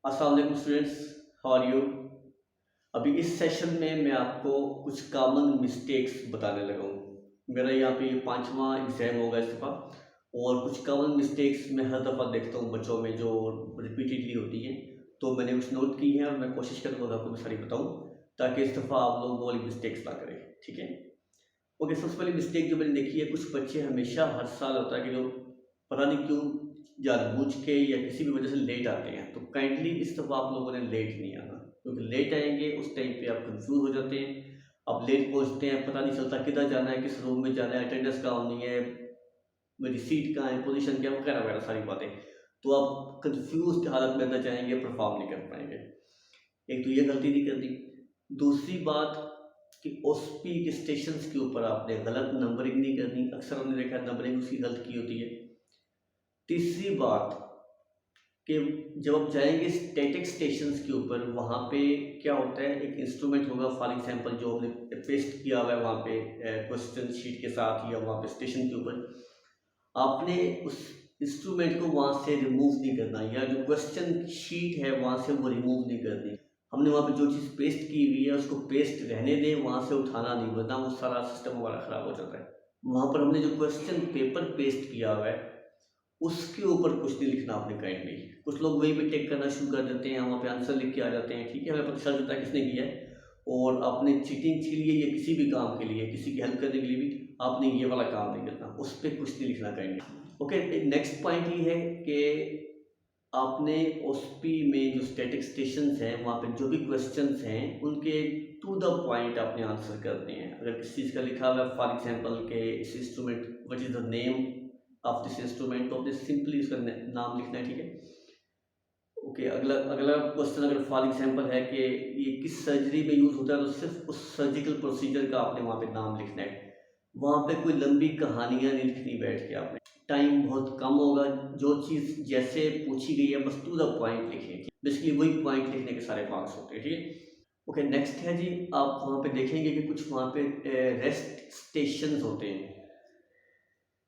अस्सलाम वालेकुम students, how are you. अभी इस सेशन में मैं आपको कुछ कॉमन मिस्टेक्स बताने लगा हूँ। मेरा यहाँ पे ये पांचवा एग्ज़ाम होगा इस दफ़ा, और कुछ कॉमन मिस्टेक्स मैं हर दफ़ा देखता हूँ बच्चों में जो रिपीटेडली होती हैं। तो मैंने कुछ नोट की हैं और मैं कोशिश करूँगा आपको मैं सारी बताऊँ, ताकि इस दफ़ा आप लोग वो वाली मिस्टेक्स ना करें। ठीक है। ओके, सबसे पहली मिस्टेक जो मैंने देखी है, कुछ बच्चे हमेशा हर साल होता है कि जो पता नहीं क्यों जानबूझ के या किसी भी वजह से लेट आते हैं। तो काइंडली इस दफ़ा आप लोगों ने लेट नहीं आना, क्योंकि लेट आएंगे उस टाइम पे आप कंफ्यूज हो जाते हैं। आप लेट पहुंचते हैं, पता नहीं चलता किधर जाना है, किस रूम में जाना है, अटेंडेंस काम नहीं है, मेरी सीट कहाँ है, पोजीशन क्या है, वगैरह वगैरह सारी बातें। तो आप कंफ्यूज हालत में अंदर जाएंगे, परफॉर्म नहीं कर पाएंगे। एक तो ये गलती नहीं करनी। दूसरी बात कि ओसपी के स्टेशंस के ऊपर आपने गलत नंबरिंग नहीं करनी। अक्सर हमने देखा है नंबरिंग उसकी गलत की होती है। तीसरी बात कि जब आप जाएंगे स्टैटिक स्टेशंस के ऊपर, वहाँ पे क्या होता है, एक इंस्ट्रूमेंट होगा फॉर एग्जांपल जो हमने पेस्ट किया हुआ है वहाँ पे क्वेश्चन शीट के साथ, या वहाँ पे स्टेशन के ऊपर आपने उस इंस्ट्रूमेंट को वहाँ से रिमूव नहीं करना, या जो क्वेश्चन शीट है वहाँ से वो रिमूव नहीं करनी। हमने वहाँ पे जो चीज़ पेस्ट की हुई है उसको पेस्ट रहने दें, वहाँ से उठाना नहीं, वरना वो सारा सिस्टम हमारा ख़राब हो जाता है। वहाँ पर हमने जो क्वेश्चन पेपर पेस्ट किया हुआ है उसके ऊपर कुछ नहीं लिखना आपने काइंडली। कुछ लोग वहीं पे टिक करना शुरू कर देते हैं, वहाँ पे आंसर लिख के आ जाते हैं। ठीक है, हमें पता चल जाता है किसने किया है, और आपने चीटिंग के लिए या किसी भी काम के लिए, किसी की हेल्प करने के लिए भी आपने ये वाला काम नहीं करना, उस पर कुछ नहीं लिखना काइंडली। ओके, नेक्स्ट पॉइंट ये है कि आपने ओसपी में जो स्टैटिक स्टेशंस हैं वहाँ पे जो भी क्वेश्चंस हैं उनके टू द पॉइंट आपने आंसर करने हैं। अगर किसी चीज़ का लिखा हुआ है फॉर एग्जांपल के इस instrument what is the name of this instrument, तो आपने सिंपली उसका नाम लिखना है। ठीक है। ओके, अगला अगला क्वेश्चन अगर फॉर एग्जांपल है कि ये किस सर्जरी में यूज़ होता है, तो सिर्फ उस सर्जिकल प्रोसीजर का आपने वहाँ पे नाम लिखना है। वहाँ पे कोई लंबी कहानियाँ नहीं लिखनी बैठ के आपने। टाइम बहुत कम होगा, जो चीज़ जैसे पूछी गई है बस टू द पॉइंट लिखें। बेसिकली वही पॉइंट लिखने के सारे मार्क्स होते हैं। ठीक है। ओके, नेक्स्ट है जी, आप वहाँ पे देखेंगे कि कुछ वहाँ पे रेस्ट स्टेशन होते हैं।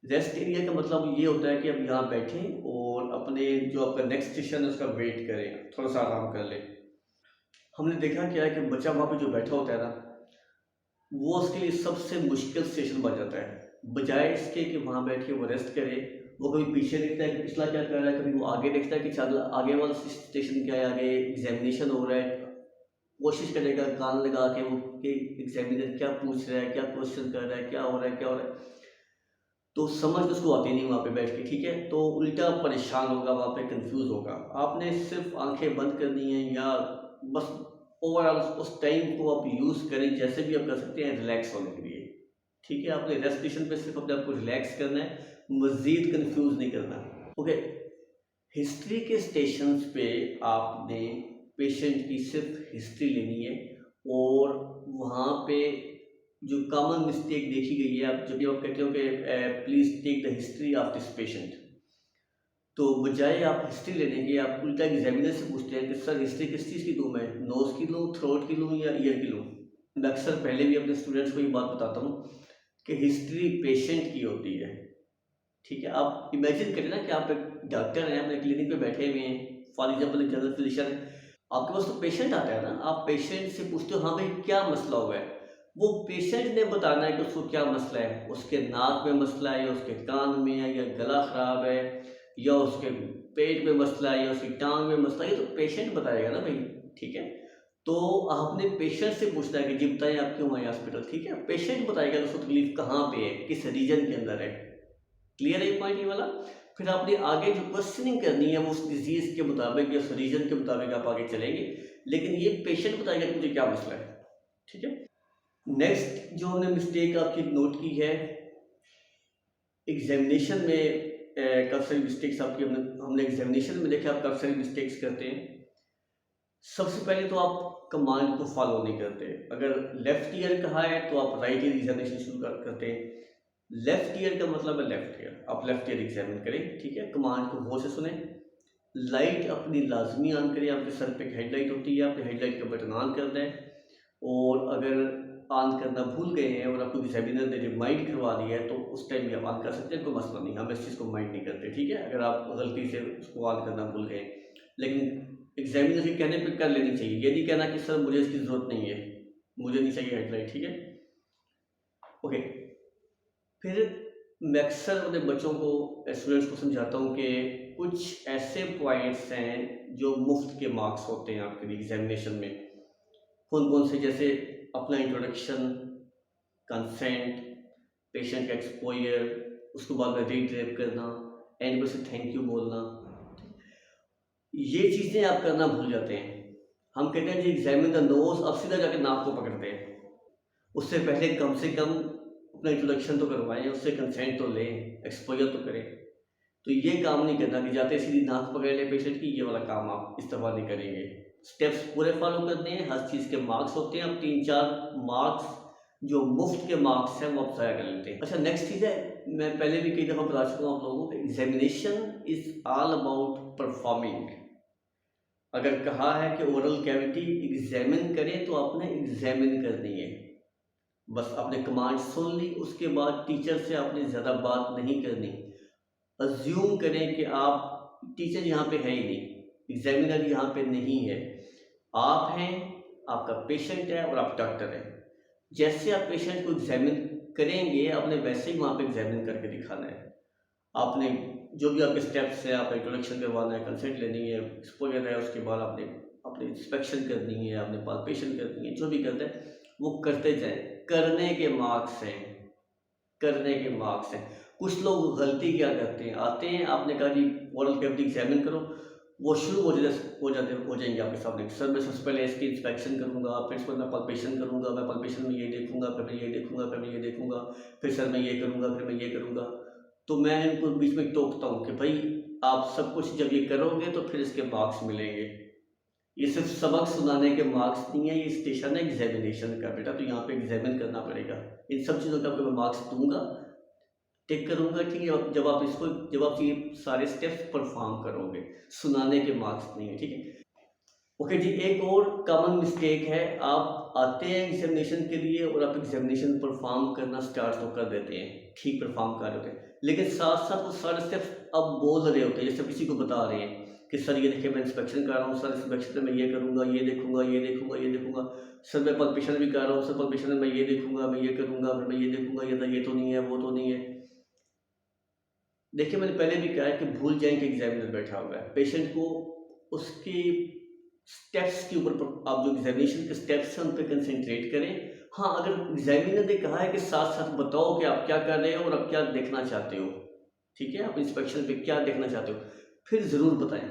रेस्ट एरिया का मतलब ये होता है कि आप यहाँ बैठें और अपने जो आपका नेक्स्ट स्टेशन है उसका वेट करें, थोड़ा सा आराम कर लें। हमने देखा क्या है कि बच्चा वहाँ पे जो बैठा होता है ना, वो उसके लिए सबसे मुश्किल स्टेशन बन जाता है। बजाय इसके कि वहाँ बैठ के वो रेस्ट करे, वो कभी पीछे देखता है कि पिछला क्या कर रहा है, कभी वो आगे देखता है कि चल आगे वाला स्टेशन क्या है, आगे एग्जामिनेशन हो रहा है। कोशिश करेगा कान लगा के वो कि एग्जामिनर क्या पूछ रहा है, क्या क्वेश्चन कर रहा है, क्या हो रहा है, क्या हो रहा है। तो समझ तो उसको आती नहीं वहाँ पे बैठ के। ठीक है, तो उल्टा परेशान होगा, वहाँ पे कंफ्यूज होगा। आपने सिर्फ आंखें बंद करनी है, या बस ओवरऑल उस टाइम को आप यूज़ करें जैसे भी आप कर सकते हैं रिलैक्स होने के लिए। ठीक है, आपने रेस्पिरेशन पे सिर्फ अपने आप को रिलैक्स करना है, मज़ीद कंफ्यूज नहीं करना। ओके, हिस्ट्री के स्टेशंस पे आपने पेशेंट की सिर्फ हिस्ट्री लेनी है, और वहाँ पे जो कॉमन मिस्टेक देखी गई है, आप जब भी आप कहते हो कि please take the history of this patient, तो बजाय आप हिस्ट्री लेने के आप उल्टा एग्जामिनर से पूछते हैं कि सर हिस्ट्री किस चीज़ की दूँ, मैं नोज़ की लूँ, थ्रोट की लूँ, या ईयर की लूँ। मैं अक्सर पहले भी अपने स्टूडेंट्स को ये बात बताता हूँ कि हिस्ट्री पेशेंट की होती है। ठीक है, आप इमेजिन करें ना कि आप एक डॉक्टर हैं, अपने क्लिनिक पे बैठे हुए हैं, फॉर एग्जाम्पल एक जनरल फिजिशियन है, आपके पास तो पेशेंट आता है ना, आप पेशेंट से पूछते हो हाँ भाई क्या मसला हुआ है। वो पेशेंट ने बताना है कि उसको क्या मसला है, उसके नाक में मसला है, या उसके कान में है, या गला ख़राब है, या उसके पेट में मसला है, या उसकी टांग में मसला है, ये तो पेशेंट बताएगा ना भाई। ठीक है, तो आपने पेशेंट से पूछना है कि जी बताइए आप क्यों आए हॉस्पिटल। ठीक है, पेशेंट बताएगा कि उसको तकलीफ कहाँ पे है, किस रीजन के अंदर है। क्लियर है पॉइंट ये वाला। फिर आपने आगे जो क्वेश्चनिंग करनी है वो उस डिजीज के मुताबिक या उस रीजन के मुताबिक आप आगे चलेंगे, लेकिन ये पेशेंट बताएगा कि मुझे क्या मसला है। ठीक है। नेक्स्ट जो हमने मिस्टेक आपकी नोट की है एग्जामिनेशन में, काफ़ी सारी मिस्टेक्स आपकी हमने एग्जामिनेशन में देखा आप काफ़ी सारी मिस्टेक्स करते हैं। सबसे पहले तो आप कमांड को फॉलो नहीं करते। अगर लेफ्ट ईयर कहा है तो आप राइट ईयर एग्जामिनेशन शुरू करते हैं। लेफ्ट ईयर का मतलब है लेफ्ट ईयर, आप लेफ्ट ईयर एग्जामिन करें। ठीक है, कमांड को गौर से सुने, लाइट अपनी लाजमी ऑन करें। आपके सर पे हेडलाइट होती है, आपने हेडलाइट का बटन ऑन करना है, और अगर ऑन करना भूल गए हैं और आपको एग्जामिनर ने रिमाइंड करवा दिया है तो उस टाइम भी आप ऑन कर सकते हैं, कोई मसला नहीं, हम इस चीज़ को माइंड नहीं करते। ठीक है, अगर आप गलती से उसको ऑन करना भूल गए, लेकिन एग्जामिनर के कहने पे कर लेनी चाहिए। ये नहीं कहना कि सर मुझे इसकी ज़रूरत नहीं है, मुझे नहीं चाहिए हेडलाइट, ठीक है। ओके, फिर मैं अक्सर अपने बच्चों को, स्टूडेंट्स को समझाता हूँ कि कुछ ऐसे पॉइंट्स हैं जो मुफ्त के मार्क्स होते हैं आपके लिए एग्जामिनेशन में। कौन कौन से? जैसे अपना इंट्रोडक्शन, कंसेंट, पेशेंट का एक्सपोजर, उसके बाद में रीड्रेप करना, एंड में से थैंक यू बोलना। ये चीज़ें आप करना भूल जाते हैं। हम कहते हैं जी एग्जामिन द नोज, अब सीधा जाके नाक को पकड़ते हैं। उससे पहले कम से कम अपना इंट्रोडक्शन तो करवाएं, उससे कंसेंट तो लें, एक्सपोजर तो करें। तो ये काम नहीं करना कि जाते सीधी नाक पकड़ ले पेशेंट की, ये वाला काम आप इस दफ़ा नहीं करेंगे। स्टेप्स पूरे फॉलो करने हैं, हर चीज़ के मार्क्स होते हैं। अब 3-4 मार्क्स जो मुफ्त के मार्क्स हैं वो आप ज़ाया कर लेते हैं। अच्छा, नेक्स्ट चीज़ है, मैं पहले भी कई दफ़ा बता चुका हूँ आप लोगों को, examination is all about performing. अगर कहा है कि ओरल कैविटी एग्जामिन करें तो आपने एग्जामिन करनी है। बस आपने कमांड सुन ली, उसके बाद टीचर से आपने ज़्यादा बात नहीं करनी। अज्यूम करें कि आप, टीचर यहाँ पे है ही नहीं, एग्जामिनर यहाँ पे नहीं है, आप हैं, आपका पेशेंट है और आप डॉक्टर हैं। जैसे आप पेशेंट को एग्जामिन करेंगे आपने वैसे ही वहाँ पे एग्जामिन करके दिखाना है। आपने जो भी आपके स्टेप्स हैं, आपने इंट्रोडक्शन करवाना है, कंसेंट लेनी है, एक्सपोजर है, उसके बाद आपने अपनी इंस्पेक्शन करनी है, आपने पाल्पेशन करनी है, जो भी करते हैं वो करते जाएं। करने के मार्क्स हैं, करने के मार्क्स हैं। कुछ लोग गलती क्या करते हैं, आते हैं, आपने कहा जी ओरल कैविटी एग्जामिन करो, वो शुरू हो जाएंगे आपके सामने। सर मैं सबसे पहले इसकी इंस्पेक्शन करूंगा, फिर इसको मैं पल्पेशन करूंगा, मैं पल्पेशन में ये देखूंगा, फिर मैं ये देखूंगा, फिर मैं ये देखूंगा, फिर सर मैं ये करूंगा, फिर मैं ये करूंगा। तो मैं इनको बीच में टोकता हूँ कि भाई आप सब कुछ जब ये करोगे तो फिर इसके मार्क्स मिलेंगे। ये सिर्फ सबक सुनाने के मार्क्स नहीं है, ये स्टेशन है एग्जामिनेशन का बेटा, तो यहाँ पे एग्जामिन करना पड़ेगा। इन सब चीज़ों का आपको मैं मार्क्स दूंगा, टिक करूंगा, ठीक है, जब आप ये सारे स्टेप्स परफॉर्म करोगे, सुनाने के मार्क्स नहीं है, ठीक है। ओके जी, एक और कॉमन मिस्टेक है, आप आते हैं एग्जामिनेशन के लिए और आप एग्जामिनेशन परफॉर्म करना स्टार्ट तो कर देते हैं, ठीक परफॉर्म कर रहे होते हैं, लेकिन साथ साथ वो सारे स्टेप्स अब बोल रहे होते हैं, जैसे किसी को बता रहे हैं कि सर ये देखिए मैं इंस्पेक्शन कर रहा हूँ, सर इंस्पेक्शन में ये करूँगा, ये देखूंगा, ये देखूंगा, ये देखूंगा, सर मैं पल्पेशन भी कर रहा हूँ, सर पल्पेशन में मैं ये देखूंगा, मैं ये करूँगा, फिर मैं ये देखूंगा, ये तो नहीं है, वो तो नहीं है। देखिए मैंने पहले भी कहा है कि भूल जाएं कि एग्जामिनर बैठा हुआ है। पेशेंट को उसकी स्टेप्स के ऊपर आप जो एग्जामिनेशन के स्टेप्स हैं उन पर कंसंट्रेट करें। हाँ, अगर एग्जामिनर ने कहा है कि साथ साथ बताओ कि आप क्या कर रहे हो और आप क्या देखना चाहते हो, ठीक है, आप इंस्पेक्शन पे क्या देखना चाहते हो, फिर ज़रूर बताएं।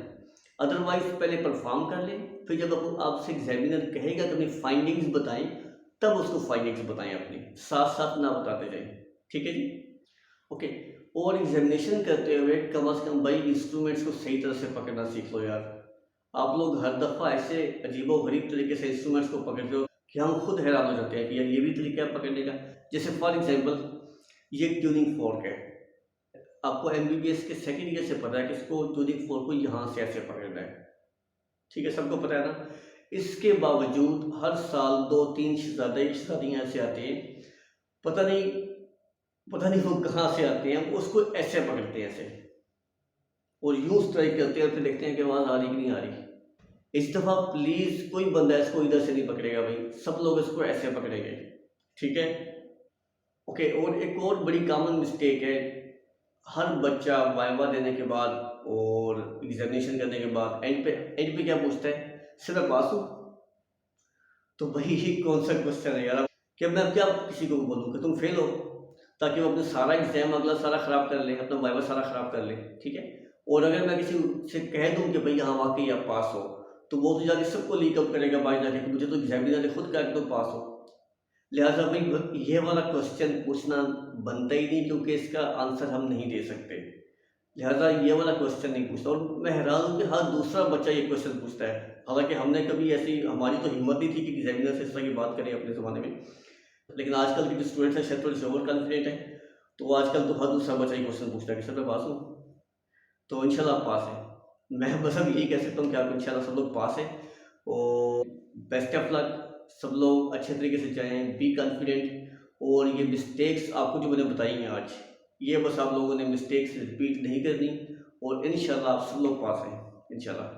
अदरवाइज पहले परफॉर्म कर लें, फिर जब आपसे एग्जामिनर कहेगा कि अपनी फाइंडिंग्स बताएं, तब उसको फाइंडिंग्स बताएं अपनी, साथ साथ ना बताते जाएं, ठीक है जी। ओके, और एग्जामिनेशन करते हुए कम से कम भाई इंस्ट्रूमेंट्स को सही तरह से पकड़ना सीख लो यार। आप लोग हर दफ़ा ऐसे अजीबोगरीब तरीके से इंस्ट्रूमेंट्स को पकड़ते हो कि हम खुद हैरान हो जाते हैं कि यार ये भी तरीका है पकड़ने का। जैसे फॉर एग्जांपल ये ट्यूनिंग फोर्क है, आपको एमबीबीएस के सेकंड ईयर से पता है कि इसको ट्यूनिंग फोर्क को यहाँ से ऐसे पकड़ना है, ठीक है, सबको पता है ना। इसके बावजूद हर साल 2-3 शहजादियाँ ऐसे आते हैं, पता नहीं वो कहाँ से आते हैं, उसको ऐसे पकड़ते हैं ऐसे और यूँ स्ट्राइक करते हैं और फिर देखते हैं कि आवाज़ आ रही कि नहीं आ रही। इस दफ़ा प्लीज़ कोई बंदा इसको इधर से नहीं पकड़ेगा भाई, सब लोग इसको ऐसे पकड़ेंगे, ठीक है। ओके, और एक और बड़ी कॉमन मिस्टेक है, हर बच्चा वाइवा देने के बाद और एग्जामिनेशन करने के बाद एंड पे क्या पूछता है, सर मैं पास हूँ? तो भाई ये कौन सा क्वेश्चन है यार, कि मैं अब क्या किसी को बोलूँ कि तुम फेल हो, ताकि वो अपना सारा एग्जाम अगला सारा ख़राब कर ले, अपना वाइवा सारा ख़राब कर ले, ठीक है। और अगर मैं किसी से कह दूं कि भाई हाँ वाकई आप पास हो, तो वो तो जाके सबको लीक आउट करेगा बाहर जाके कि मुझे तो एग्जामिनर ने खुद कहा कि तुम पास हो। लिहाजा भाई ये वाला क्वेश्चन पूछना बनता ही नहीं, क्योंकि इसका आंसर हम नहीं दे सकते, लिहाजा ये वाला क्वेश्चन नहीं पूछता। और मैं हैरान हूँ कि हर दूसरा बच्चा ये क्वेश्चन पूछता है, हालांकि हमने कभी ऐसी, हमारी तो हिम्मत नहीं थी कि एग्जामिनर से इस तरह की बात करें अपने ज़माने में, लेकिन आजकल के जो स्टूडेंट्स हैं शायद थोड़े से ओवर कॉन्फिडेंट है, तो आजकल तो हर दूसरा बच्चा ये क्वेश्चन पूछता है कि सर मैं पास हूँ। तो इंशाल्लाह आप पास हैं, मैं बस अब यही कह सकता हूँ कि आप इंशाल्लाह सब लोग पास हैं, और बेस्ट ऑफ लक, सब लोग अच्छे तरीके से जाएं, बी कॉन्फिडेंट। और ये मिस्टेक्स आपको जो मैंने बताई हैं आज, ये बस आप लोगों ने मिस्टेक्स रिपीट नहीं करनी, और इंशाल्लाह आप सब लोग पास हैं इंशाल्लाह।